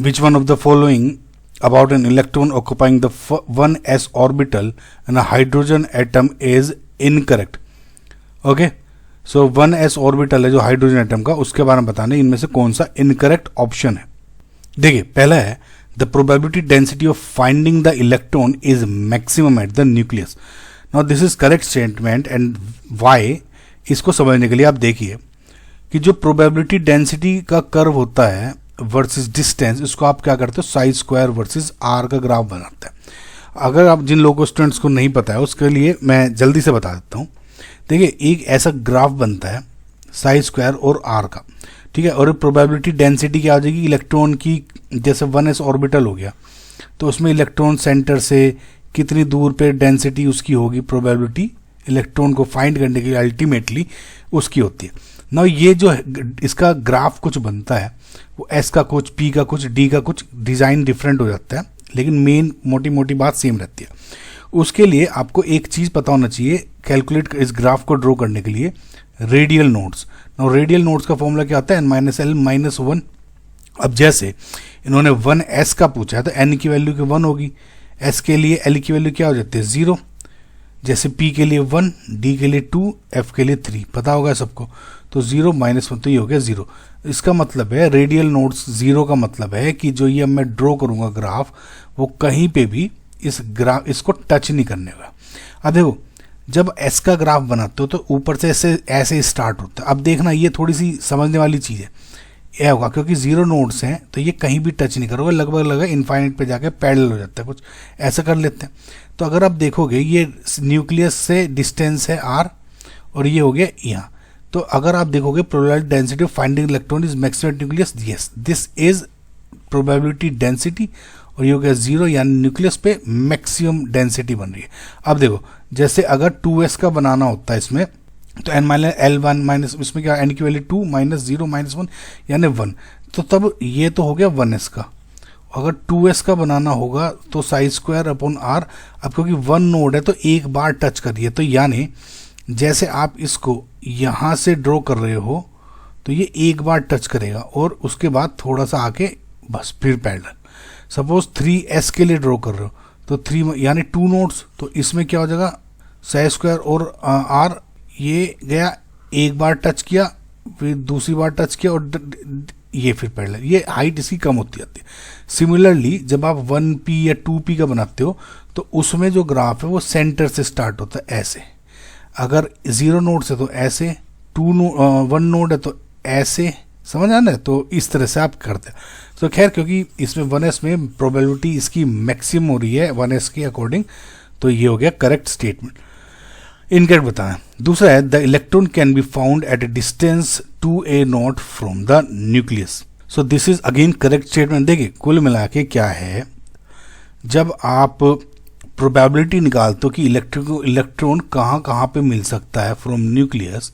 which one of the following about an electron occupying the 1s orbital in a hydrogen atom is incorrect? Okay, so 1s orbital है जो hydrogen atom का, उसके बारे में बताना इनमें से कौन सा इनकरेक्ट ऑप्शन है। देखिए, पहला है the probability density of finding the electron is maximum at the nucleus. Now this is correct statement and why. इसको समझने के लिए आप देखिए कि जो प्रोबेबिलिटी डेंसिटी का कर्व होता है वर्सेस डिस्टेंस, इसको आप क्या करते हो, साई स्क्वायर वर्सेस आर का ग्राफ बनाते हैं। अगर आप जिन लोगों को स्टूडेंट्स को नहीं पता है उसके लिए मैं जल्दी से बता देता हूँ। देखिए, एक ऐसा ग्राफ बनता है साई स्क्वायर और आर का, ठीक है, और प्रोबेबिलिटी डेंसिटी क्या हो जाएगी इलेक्ट्रॉन की, जैसे 1s ऑर्बिटल हो गया तो उसमें इलेक्ट्रॉन सेंटर से कितनी दूर पे डेंसिटी उसकी होगी, प्रोबेबिलिटी इलेक्ट्रॉन को फाइंड करने के लिए अल्टीमेटली उसकी होती है ना। ये जो इसका ग्राफ कुछ बनता है वो एस का कुछ, पी का कुछ, डी का कुछ, डिज़ाइन डिफरेंट हो जाता है, लेकिन मेन मोटी मोटी बात सेम रहती है। उसके लिए आपको एक चीज़ पता होना चाहिए कैलकुलेट इस ग्राफ को ड्रॉ करने के लिए, रेडियल नोड्स। और रेडियल नोड्स का फॉर्मूला क्या आता है, n-l-1। अब जैसे इन्होंने 1s का पूछा है तो n की वैल्यू की 1 होगी, s के लिए l की वैल्यू क्या हो जाती है 0, जैसे p के लिए 1, d के लिए 2, f के लिए 3, पता होगा सबको। तो 0 - 1 तो ये हो गया 0। इसका मतलब है रेडियल नोड्स 0 का मतलब है कि जो ये मैं ड्रॉ करूंगा ग्राफ वो कहीं पे भी इसको टच नहीं करने का। अब देखो, जब एस का ग्राफ बनाते हो तो ऊपर से ऐसे स्टार्ट होता है। अब देखना, ये थोड़ी सी समझने वाली चीज़ है। यह होगा क्योंकि 0 नोड्स हैं तो ये कहीं भी टच नहीं करोगे, लगभग इनफाइनाइट पे जाके पैरेलल हो जाता है, कुछ ऐसा कर लेते हैं। तो अगर आप देखोगे ये न्यूक्लियस से डिस्टेंस है r और ये हो गया यहाँ, तो अगर आप देखोगे probability density of finding electron is maximum nucleus, yes this is probability density, और ये हो गया 0, यानी न्यूक्लियस पे मैक्सिमम डेंसिटी बन रही है। अब देखो, जैसे अगर 2s का बनाना होता है इसमें तो n-l1 इसमें क्या, n की वैल्यू 2 - 0 - 1 यानी 1, तो तब ये तो हो गया 1s का। अगर 2s का बनाना होगा तो साई स्क्वायर अपॉन आर। अब क्योंकि 1 नोड है तो एक बार टच करिए, तो यानी जैसे आप इसको यहाँ से ड्रॉ कर रहे हो तो ये एक बार टच करेगा और उसके बाद थोड़ा सा आके बस फिर पैरेलल। सपोज 3s के लिए ड्रॉ कर रहे हो तो 3 यानी 2 नोड्स, तो इसमें क्या हो जाएगा साई स्क्वायर और आर, ये गया एक बार टच किया, फिर दूसरी बार टच किया और ये फिर पैरेलल, ये हाइट इसकी कम होती जाती है। सिमिलरली जब आप 1p या 2p का बनाते हो तो उसमें जो ग्राफ है वो सेंटर से स्टार्ट होता है ऐसे, अगर 0 नोड से तो ऐसे, 1 नोड है तो ऐसे, समझ आ ना, तो इस तरह से आप करते हैं। तो खैर, क्योंकि इसमें 1s में प्रोबेबिलिटी इसकी मैक्सिमम हो रही है 1s के अकॉर्डिंग, तो ये हो गया करेक्ट स्टेटमेंट। इनकरेक्ट बताएं। दूसरा है the electron can be found at A distance 2a0 from the nucleus. So this is again correct statement. देखिए, कुल मिला के क्या है, जब आप प्रोबेबिलिटी निकालते हो कि इलेक्ट्रॉन कहाँ कहाँ पे मिल सकता है from nucleus,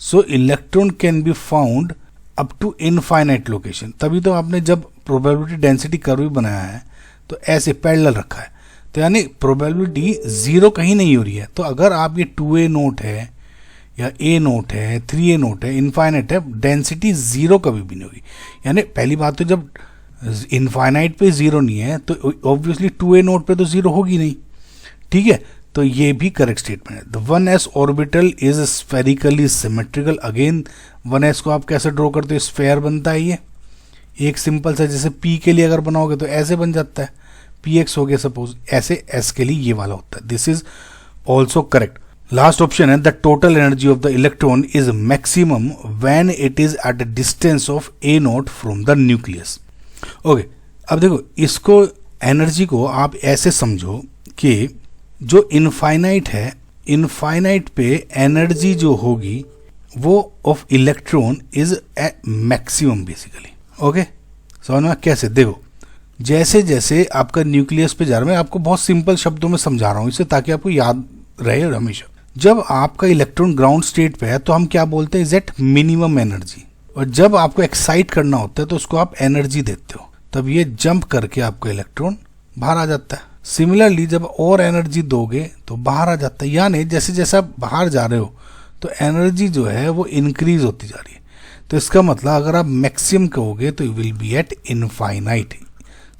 so electron can be found up to infinite location. तभी तो आपने जब प्रोबेबिलिटी डेंसिटी कर्व बनाया है तो ऐसे पैरेलल रखा है, तो यानी प्रोबेबिलिटी 0 कहीं नहीं हो रही है। तो अगर आप ये 2a नोट है या a नोट है, 3a नोट है, इनफाइनाइट है, डेंसिटी 0 कभी भी नहीं होगी। यानी पहली बात तो जब इनफाइनाइट पे 0 नहीं है तो ऑब्वियसली 2a नोट पे तो 0 होगी नहीं, ठीक है। तो ये भी करेक्ट स्टेटमेंट है। The 1s orbital is spherically symmetrical. Again 1s को आप कैसे ड्रॉ करते हो, स्फेयर बनता है ये एक सिंपल सा, जैसे p के लिए अगर बनाओगे तो ऐसे बन जाता है, px हो गया सपोज, ऐसे s के लिए ये वाला होता है। This is also correct. Last option है the total energy of the electron is maximum when it is at the distance of a0 from the nucleus. Okay, अब देखो, इसको एनर्जी को आप ऐसे समझो कि जो इनफाइनाइट है, इनफाइनाइट पे एनर्जी जो होगी वो of electron is a maximum basically. Okay, समझ में कैसे, देखो जैसे जैसे आपका न्यूक्लियस पे जा रहा है, मैं आपको बहुत सिंपल शब्दों में समझा रहा हूँ इसे ताकि आपको याद रहे हमेशा। जब आपका इलेक्ट्रॉन ग्राउंड स्टेट पे है तो हम क्या बोलते हैं, इज एट मिनिमम एनर्जी, और जब आपको एक्साइट करना होता है तो उसको आप एनर्जी देते हो, तब ये जंप करके आपका इलेक्ट्रॉन बाहर आ जाता है। सिमिलरली जब और एनर्जी दोगे तो बाहर आ जाता है, यानी जैसे जैसे आप बाहर जा रहे हो तो एनर्जी जो है वो इंक्रीज होती जा रही है। तो इसका मतलब अगर आप मैक्सिमम कहोगे तो you will be at infinite.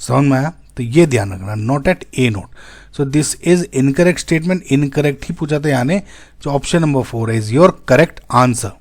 समझ में आया? तो ये ध्यान रखना, not at a nought. So this is incorrect statement, incorrect ही पूछा था यानी जो option number 4 is your correct answer.